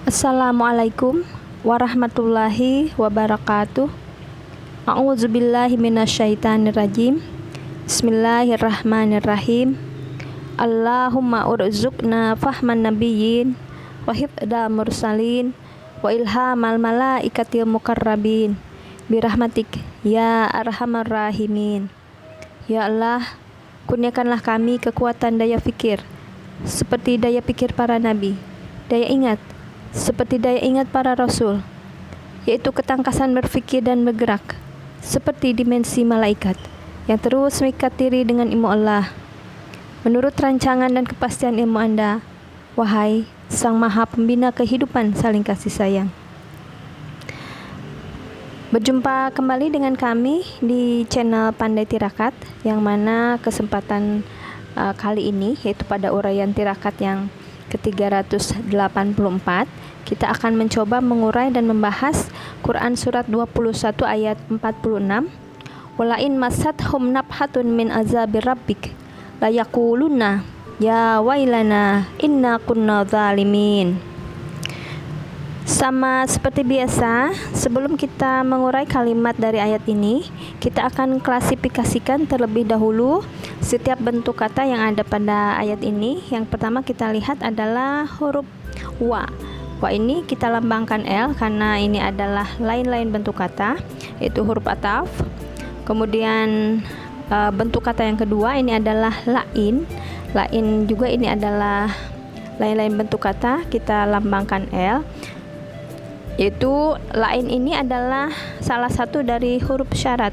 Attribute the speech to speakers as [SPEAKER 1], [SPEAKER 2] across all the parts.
[SPEAKER 1] Assalamualaikum warahmatullahi wabarakatuh. A'udzubillahi minasyaitonirrajim. Bismillahirrahmanirrahim. Allahumma urzuqna fahman nabiyyin wa hifdza mursalin wa ilhamal malaikatil muqarrabin birahmatik ya arhamar rahimin. Ya Allah, kurniakanlah kami kekuatan daya fikir seperti daya pikir para nabi, daya ingat seperti daya ingat para rasul, yaitu ketangkasan berfikir dan bergerak seperti dimensi malaikat yang terus mengikat diri dengan ilmu Allah menurut rancangan dan kepastian ilmu Anda, wahai Sang Maha Pembina kehidupan saling kasih sayang. Berjumpa kembali dengan kami di channel Pandai Tirakat, yang mana kesempatan kali ini yaitu pada uraian tirakat yang ke-384, kita akan mencoba mengurai dan membahas Quran surat 21 ayat 46. Walain masathum nafhatun min azabir rabbik la yaquluna ya wailana inna kunna zalimin. Sama seperti biasa, sebelum kita mengurai kalimat dari ayat ini, kita akan klasifikasikan terlebih dahulu setiap bentuk kata yang ada pada ayat ini. Yang pertama kita lihat adalah huruf wa. Wa ini kita lambangkan L karena ini adalah lain-lain bentuk kata, yaitu huruf ataf. Kemudian bentuk kata yang kedua ini adalah lain. Lain juga ini adalah lain-lain bentuk kata, kita lambangkan L. Yaitu lain ini adalah salah satu dari huruf syarat,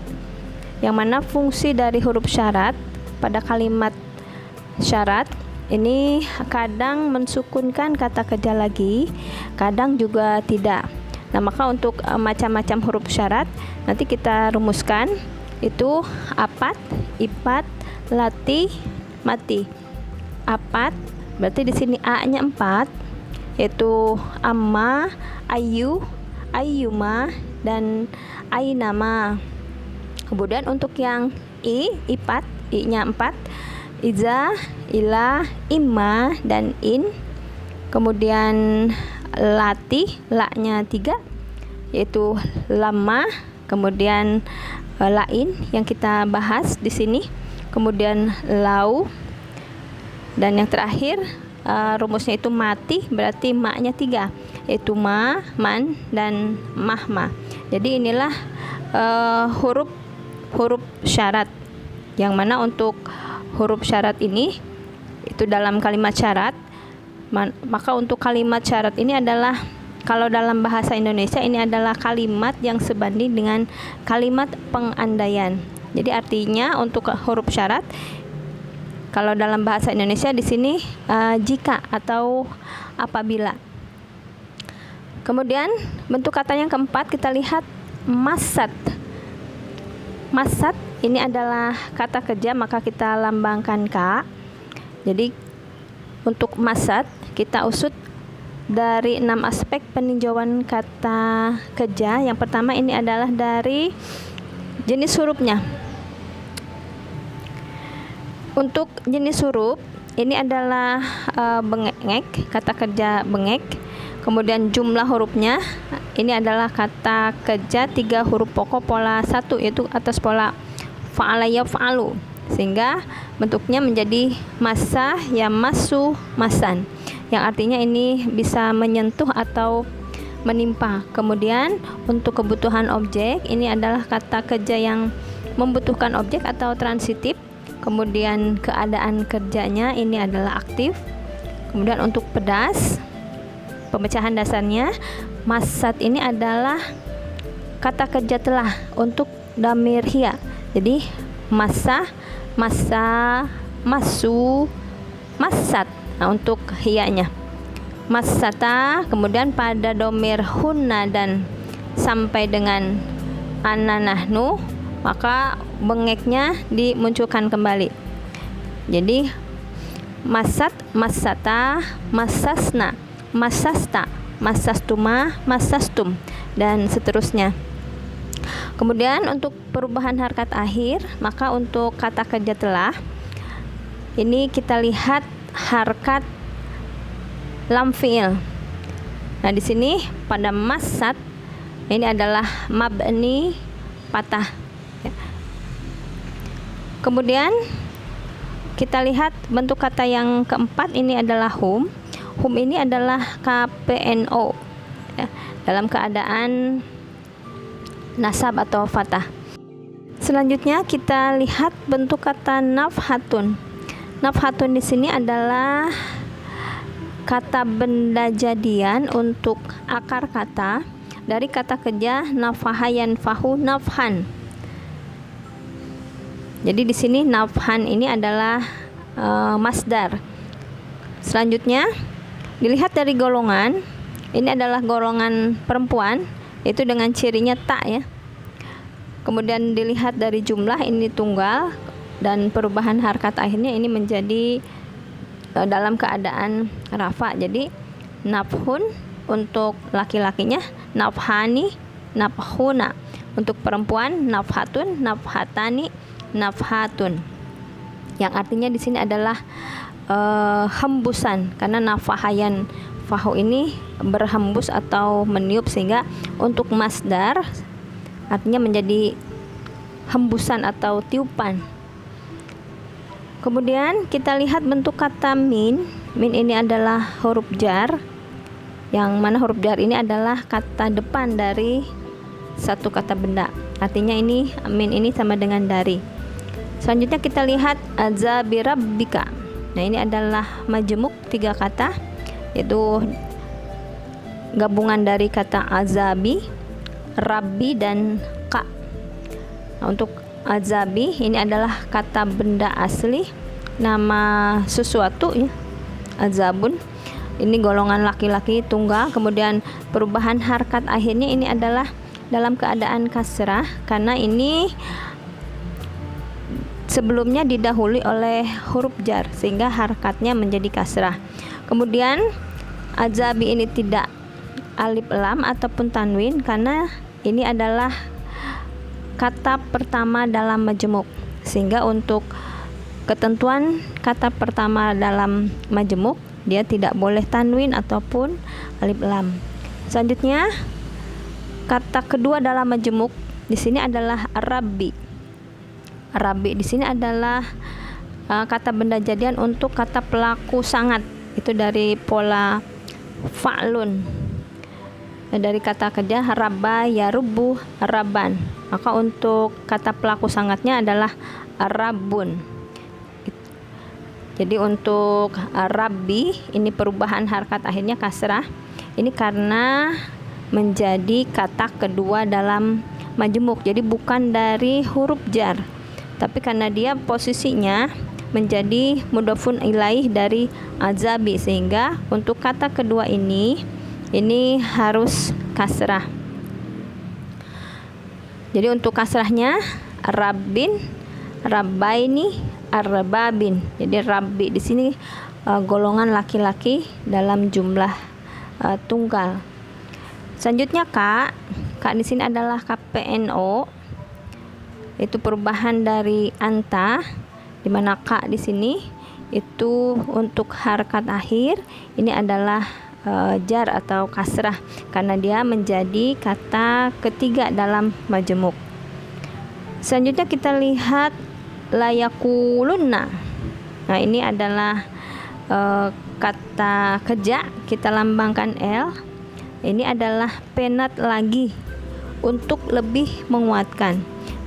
[SPEAKER 1] yang mana fungsi dari huruf syarat pada kalimat syarat ini kadang mensukunkan kata kerja lagi, kadang juga tidak. Nah, maka untuk macam-macam huruf syarat nanti kita rumuskan, itu apat, ipat, lati, mati. Apat berarti di sini a-nya 4, yaitu amma, ayu, ayyuma, dan ainama. Kemudian untuk yang ipat, i-nya 4, iza, ila, imma, dan in. Kemudian lati, la-nya 3, yaitu lama. Kemudian lain yang kita bahas di sini. Kemudian lau, dan yang terakhir rumusnya itu mati, berarti ma-nya 3, yaitu ma, man, dan mahma. Jadi inilah huruf syarat, yang mana untuk huruf syarat ini itu dalam kalimat syarat. Maka untuk kalimat syarat ini adalah, kalau dalam bahasa Indonesia ini adalah kalimat yang sebanding dengan kalimat pengandaian. Jadi artinya untuk huruf syarat, kalau dalam bahasa Indonesia di sini jika atau apabila. Kemudian bentuk kata yang keempat kita lihat masat. Masat ini adalah kata kerja, maka kita lambangkan K. Jadi untuk masat kita usut dari 6 aspek peninjauan kata kerja. Yang pertama ini adalah dari jenis hurufnya. Untuk jenis huruf ini adalah bengek, kata kerja bengek. Kemudian jumlah hurufnya ini adalah kata kerja 3 huruf pokok pola 1, yaitu atas pola fa'ala yaf'alu, sehingga bentuknya menjadi masa yamasu masan, yang artinya ini bisa menyentuh atau menimpa. Kemudian untuk kebutuhan objek ini adalah kata kerja yang membutuhkan objek atau transitif. Kemudian keadaan kerjanya ini adalah aktif. Kemudian untuk pedas, pemecahan dasarnya masat ini adalah kata kerja telah untuk dhamir hiya. Jadi masa, masa, masu, masat. Nah, untuk hiyanya masata. Kemudian pada dhamir hunna dan sampai dengan ananahnu, maka bengeknya dimunculkan kembali. Jadi masat, masata, masasna, masasta, masastuma, masastum, dan seterusnya. Kemudian untuk perubahan harkat akhir, maka untuk kata kerja telah ini kita lihat harkat lam fi'il. Nah, di sini pada masad ini adalah mabni patah. Ya. Kemudian kita lihat bentuk kata yang keempat, ini adalah hum. Hum ini adalah KPNO, ya, dalam keadaan nasab atau fatah. Selanjutnya kita lihat bentuk kata nafhatun. Nafhatun di sini adalah kata benda jadian untuk akar kata dari kata kerja nafaha yanfahu nafhan. Jadi di sini nafhan ini adalah masdar. Selanjutnya dilihat dari golongan, ini adalah golongan perempuan, itu dengan cirinya ta, ya. Kemudian dilihat dari jumlah, ini tunggal, dan perubahan harkat akhirnya ini menjadi dalam keadaan rafa. Jadi nafhun untuk laki-lakinya, nafhani, nafhuna. Untuk perempuan, nafhatun, nafhatani, nafhatun. Yang artinya di sini adalah hembusan, karena nafahayan fahu ini berhembus atau meniup, sehingga untuk masdar artinya menjadi hembusan atau tiupan. Kemudian kita lihat bentuk kata min. Min ini adalah huruf jar, yang mana huruf jar ini adalah kata depan dari satu kata benda. Artinya ini min ini sama dengan dari. Selanjutnya kita lihat azabirabbika. Nah, ini adalah majemuk 3 kata, yaitu gabungan dari kata azabi, rabbi, dan ka. Nah, untuk azabi ini adalah kata benda asli, nama sesuatu, ya, azabun. Ini golongan laki-laki tunggal. Kemudian perubahan harkat akhirnya ini adalah dalam keadaan kasrah, karena ini sebelumnya didahului oleh huruf jar, sehingga harkatnya menjadi kasrah. Kemudian azabi ini tidak alif lam ataupun tanwin, karena ini adalah kata pertama dalam majemuk, sehingga untuk ketentuan kata pertama dalam majemuk dia tidak boleh tanwin ataupun alif lam. Selanjutnya kata kedua dalam majemuk di sini adalah rabbi. Rabbi di sini adalah kata benda jadian untuk kata pelaku sangat, itu dari pola fa'lun, dari kata kerja rabba yarubbu rabban. Maka untuk kata pelaku sangatnya adalah rabbun. Jadi untuk rabbi ini perubahan harkat akhirnya kasrah. Ini karena menjadi kata kedua dalam majemuk, jadi bukan dari huruf jar, tapi karena dia posisinya menjadi mudhofun ilaih dari azabi, sehingga untuk kata kedua ini harus kasrah. Jadi untuk kasrahnya rabbin, rabbaini, arbabin. Jadi rabbi di sini golongan laki-laki dalam jumlah tunggal. Selanjutnya kak di sini adalah KPNO, itu perubahan dari anta, di mana kak di sini itu untuk harkat akhir ini adalah jar atau kasrah, karena dia menjadi kata ketiga dalam majemuk. Selanjutnya kita lihat layakulunna. Nah, ini adalah kata kerja, kita lambangkan L. Ini adalah penat lagi, untuk lebih menguatkan.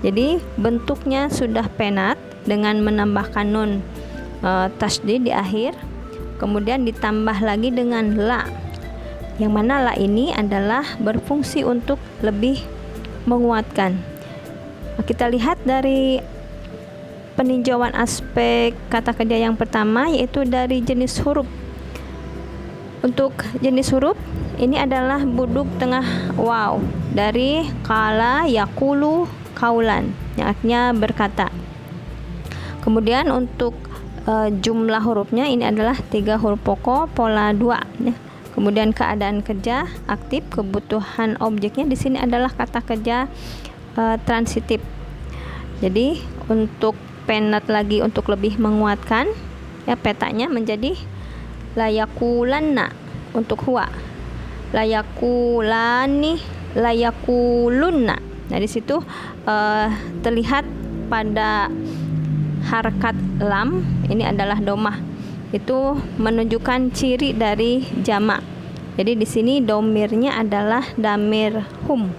[SPEAKER 1] Jadi bentuknya sudah penat dengan menambahkan nun tasydid di akhir, kemudian ditambah lagi dengan la, yang mana la ini adalah berfungsi untuk lebih menguatkan. Kita lihat dari peninjauan aspek kata kerja yang pertama, yaitu dari jenis huruf. Untuk jenis huruf ini adalah buduk tengah waw, dari kala yakulu kaulan, yang artinya berkata. Kemudian untuk jumlah hurufnya ini adalah 3 huruf pokok pola 2, ya. Kemudian keadaan kerja aktif, kebutuhan objeknya di sini adalah kata kerja transitif. Jadi untuk penat lagi, untuk lebih menguatkan, ya, petanya menjadi layakulanna untuk huwa. layakulani, layakulunna. Nah, di situ terlihat pada harakat lam ini adalah domah. Itu menunjukkan ciri dari jamak. Jadi di sini domirnya adalah damir hum.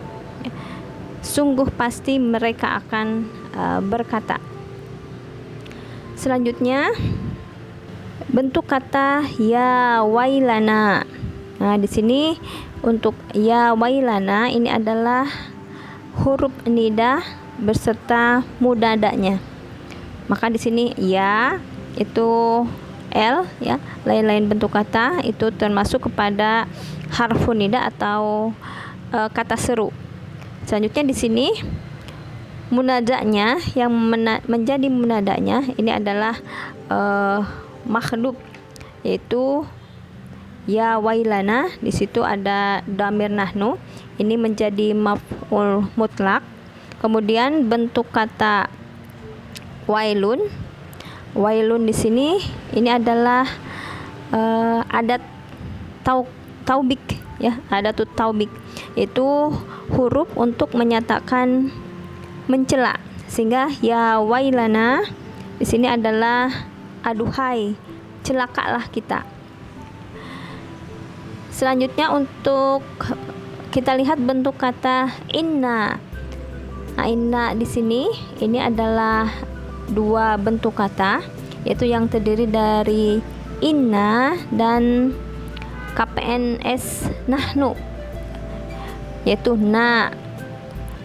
[SPEAKER 1] Sungguh pasti mereka akan berkata. Selanjutnya bentuk kata ya wailana. Nah, di sini untuk ya wailana ini adalah huruf nida beserta mudadanya. Maka di sini ya itu L ya, lain-lain bentuk kata itu termasuk kepada harfun nida atau kata seru. Selanjutnya di sini munadanya yang menjadi munadanya ini adalah makhluk, yaitu ya wailana. Di situ ada damir nahnu, ini menjadi maf'ul mutlak. Kemudian bentuk kata wailun. Wailun di sini ini adalah adat taubik ya, adatut taubik, itu huruf untuk menyatakan mencela, sehingga ya wailana di sini adalah aduhai, celakalah kita. Selanjutnya untuk kita lihat bentuk kata inna. Nah, inna di sini ini adalah dua bentuk kata, yaitu yang terdiri dari inna dan KPNS nahnu, yaitu na,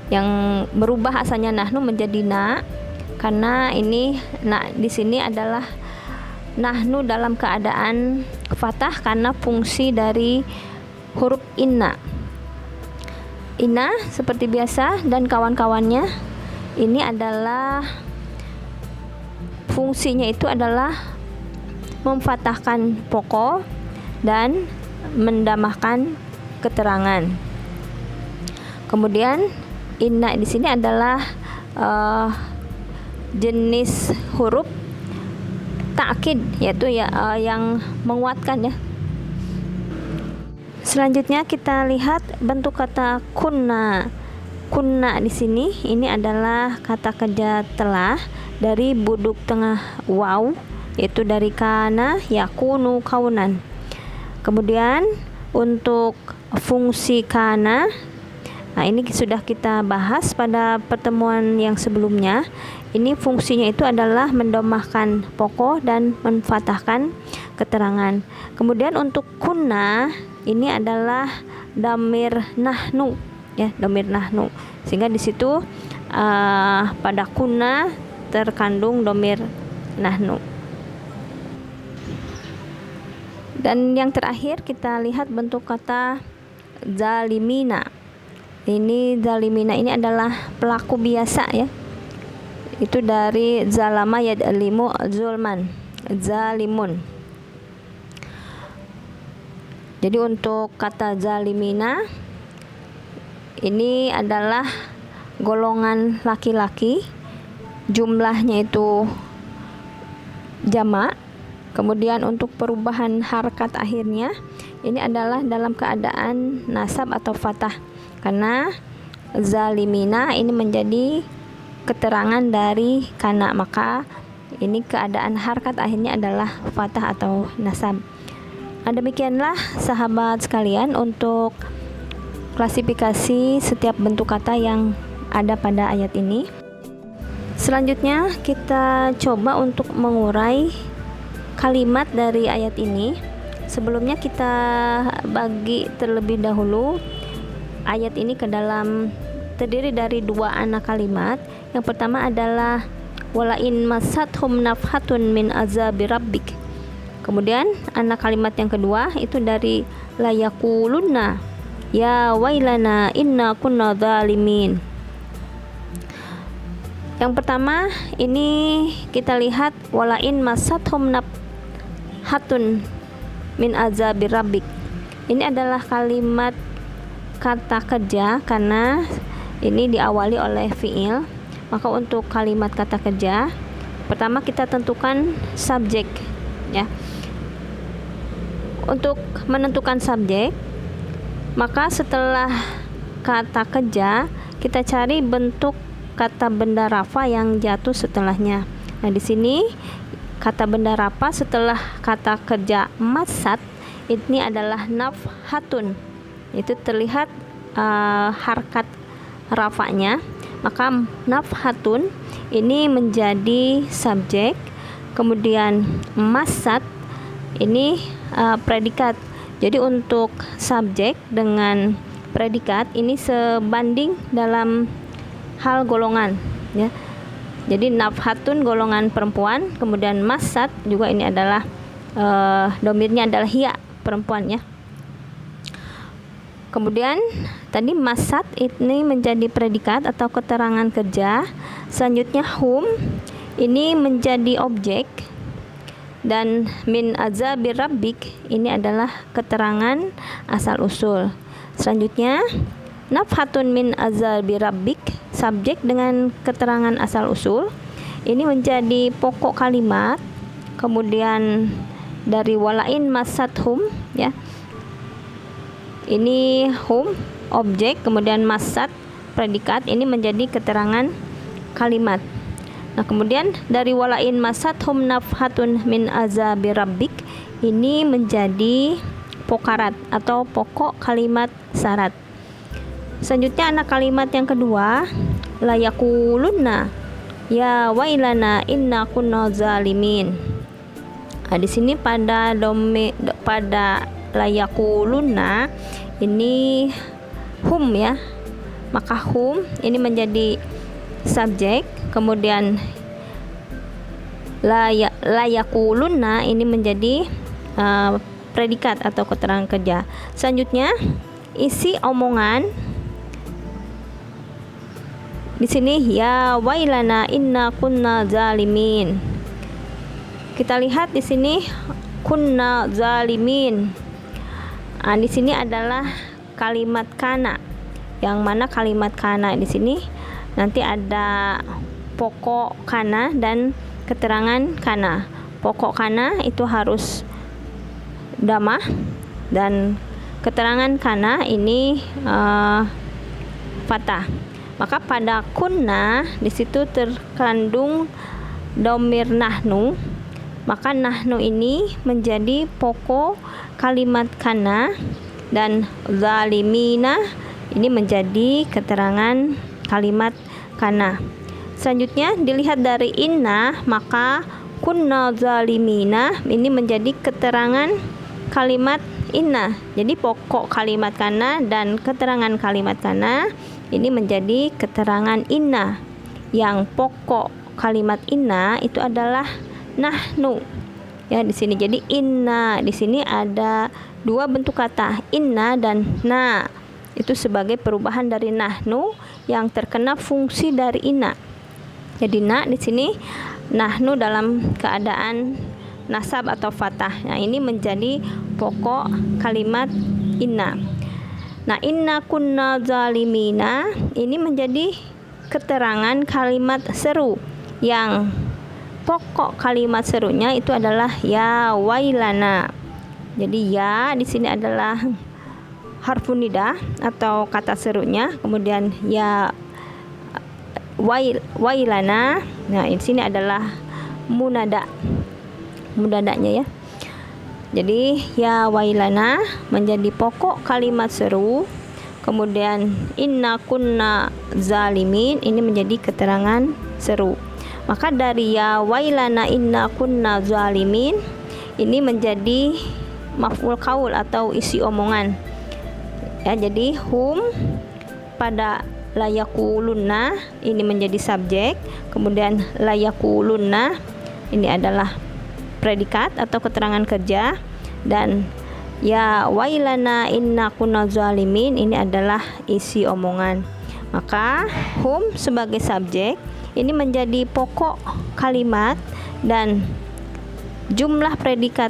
[SPEAKER 1] yang berubah asalnya nahnu menjadi na, karena ini na di sini adalah nahnu dalam keadaan fathah karena fungsi dari huruf inna. Inna seperti biasa dan kawan-kawannya ini adalah fungsinya itu adalah memfathahkan pokok dan mendamahkan keterangan. Kemudian inna di sini adalah jenis huruf ta'kid, yaitu yang menguatkan ya. Selanjutnya kita lihat bentuk kata kunna. Kunna di sini ini adalah kata kerja telah dari buduk tengah waw, yaitu dari kana yakunu kaunan. Kemudian untuk fungsi kana, nah ini sudah kita bahas pada pertemuan yang sebelumnya. Ini fungsinya itu adalah mendomahkan pokok dan menfathahkan keterangan. Kemudian untuk kunna ini adalah damir nahnu ya, damir nahnu, sehingga di situ pada kunna terkandung damir nahnu. Dan yang terakhir kita lihat bentuk kata zalimina. Ini zalimina ini adalah pelaku biasa ya, itu dari zalama yad'alimu zulman, zalimun. Jadi untuk kata zalimina ini adalah golongan laki-laki, jumlahnya itu jamak. Kemudian untuk perubahan harakat akhirnya ini adalah dalam keadaan nasab atau fathah, karena zalimina ini menjadi keterangan dari kana, maka ini keadaan harakat akhirnya adalah fathah atau nasab. Demikianlah sahabat sekalian untuk klasifikasi setiap bentuk kata yang ada pada ayat ini. Selanjutnya kita coba untuk mengurai kalimat dari ayat ini. Sebelumnya kita bagi terlebih dahulu ayat ini ke dalam terdiri dari dua anak kalimat. Yang pertama adalah walain masathum nafhatun min azabi rabbik. Kemudian anak kalimat yang kedua itu dari layakulunna ya wailana inna kunna zalimin. Yang pertama ini kita lihat walain masathum nafhatun min azabi rabbik. Ini adalah kalimat kata kerja karena ini diawali oleh fiil. Maka untuk kalimat kata kerja pertama kita tentukan subjek ya. Untuk menentukan subjek Maka setelah kata keja, kita cari bentuk kata benda rafa yang jatuh setelahnya. Nah, di sini kata benda rafa setelah kata keja masat ini adalah nafhatun. Itu terlihat harkat rafanya. Maka nafhatun ini menjadi subjek, kemudian masat ini predikat. Jadi untuk subjek dengan predikat ini sebanding dalam hal golongan, ya. Jadi nafhatun golongan perempuan, kemudian masat juga ini adalah domirnya adalah hiya, perempuan, ya. Kemudian tadi masat ini menjadi predikat atau keterangan kerja. Selanjutnya hum ini menjadi objek, dan min azabir rabbik ini adalah keterangan asal usul. Selanjutnya nafhatun min azabir rabbik subjek dengan keterangan asal usul ini menjadi pokok kalimat. Kemudian dari walain masathum, ya, ini hum objek, kemudian masat predikat, ini menjadi keterangan kalimat. Nah, kemudian dari walain masathum nafhatun min azabi rabbik ini menjadi pokarat atau pokok kalimat syarat. Selanjutnya anak kalimat yang kedua, la yaqulunna ya wailana inna kunna zalimin. Nah, di sini pada la yaqulunna ini hum, ya. Maka hum ini menjadi subjek, kemudian la yaqulunna ini menjadi predikat atau keterangan kerja. Selanjutnya isi omongan di sini ya wailana inna kunna zalimin. Kita lihat di sini kunna zalimin. Nah, di sini adalah kalimat kana, yang mana kalimat kana di sini nanti ada pokok kana dan keterangan kana. Pokok kana itu harus damah, dan keterangan kana ini fathah. Maka pada kunna di situ terkandung domir nahnu. Maka nahnu ini menjadi pokok kalimat kana, dan zalimina ini menjadi keterangan kalimat kana. Selanjutnya dilihat dari inna, maka kunna zalimina ini menjadi keterangan kalimat inna. Jadi pokok kalimat kana dan keterangan kalimat kana ini menjadi keterangan inna. Yang pokok kalimat inna itu adalah nahnu, ya, di sini. Jadi inna di sini ada dua bentuk kata, inna dan na. Itu sebagai perubahan dari nahnu yang terkena fungsi dari inna. Jadi na di sini, nahnu dalam keadaan nasab atau fathah. Nah, ini menjadi pokok kalimat inna. Nah, inna kunna zalimina ini menjadi keterangan kalimat seru, yang pokok kalimat serunya itu adalah ya wailana. Jadi ya di sini adalah harfun nida atau kata serunya, kemudian ya wailana. Nah, di sini adalah munadanya, ya. Jadi ya wailana menjadi pokok kalimat seru, kemudian inna kunna zalimin ini menjadi keterangan seru. Maka dari ya wailana inna kunna zalimin ini menjadi maf'ul qaul atau isi omongan, ya. Jadi hum pada la yaqulunna ini menjadi subjek, kemudian la yaqulunna ini adalah predikat atau keterangan kerja, dan ya wailana inna kunna zalimin ini adalah isi omongan. Maka hum sebagai subjek ini menjadi pokok kalimat, dan jumlah predikat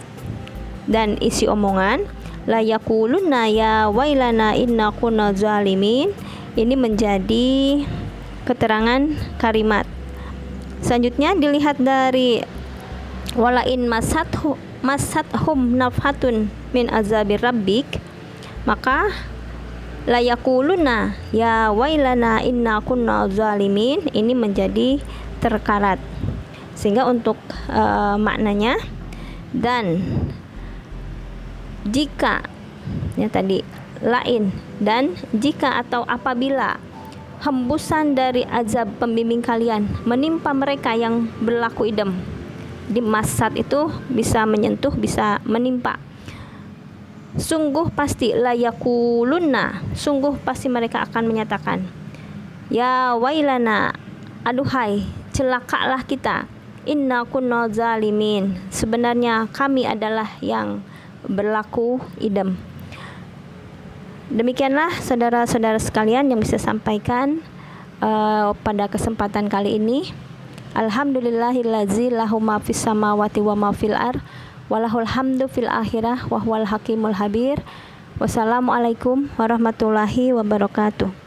[SPEAKER 1] dan isi omongan la yaqulunna ya wailana inna kunna zalimin ini menjadi keterangan kalimat. Selanjutnya dilihat dari walain masathum nafhatun min azabir rabbik, maka la yaquluna ya wailana inna kunna zalimin, ini menjadi terkarat. Sehingga untuk maknanya, dan jika, ya tadi lain, dan jika atau apabila hembusan dari azab pembimbing kalian menimpa mereka yang berlaku idam. Di masad itu bisa menyentuh, bisa menimpa. Sungguh pasti, la yakulunna, sungguh pasti mereka akan menyatakan, ya wailana, aduhai celakalah kita, inna kunna zalimin, sebenarnya kami adalah yang berlaku idam. Demikianlah saudara-saudara sekalian yang bisa sampaikan pada kesempatan kali ini. Alhamdulillahillazi lahu ma fis samawati wa ma fil ardh walahul hamdu fil akhirah wa huwal hakimul habir. Wassalamualaikum warahmatullahi wabarakatuh.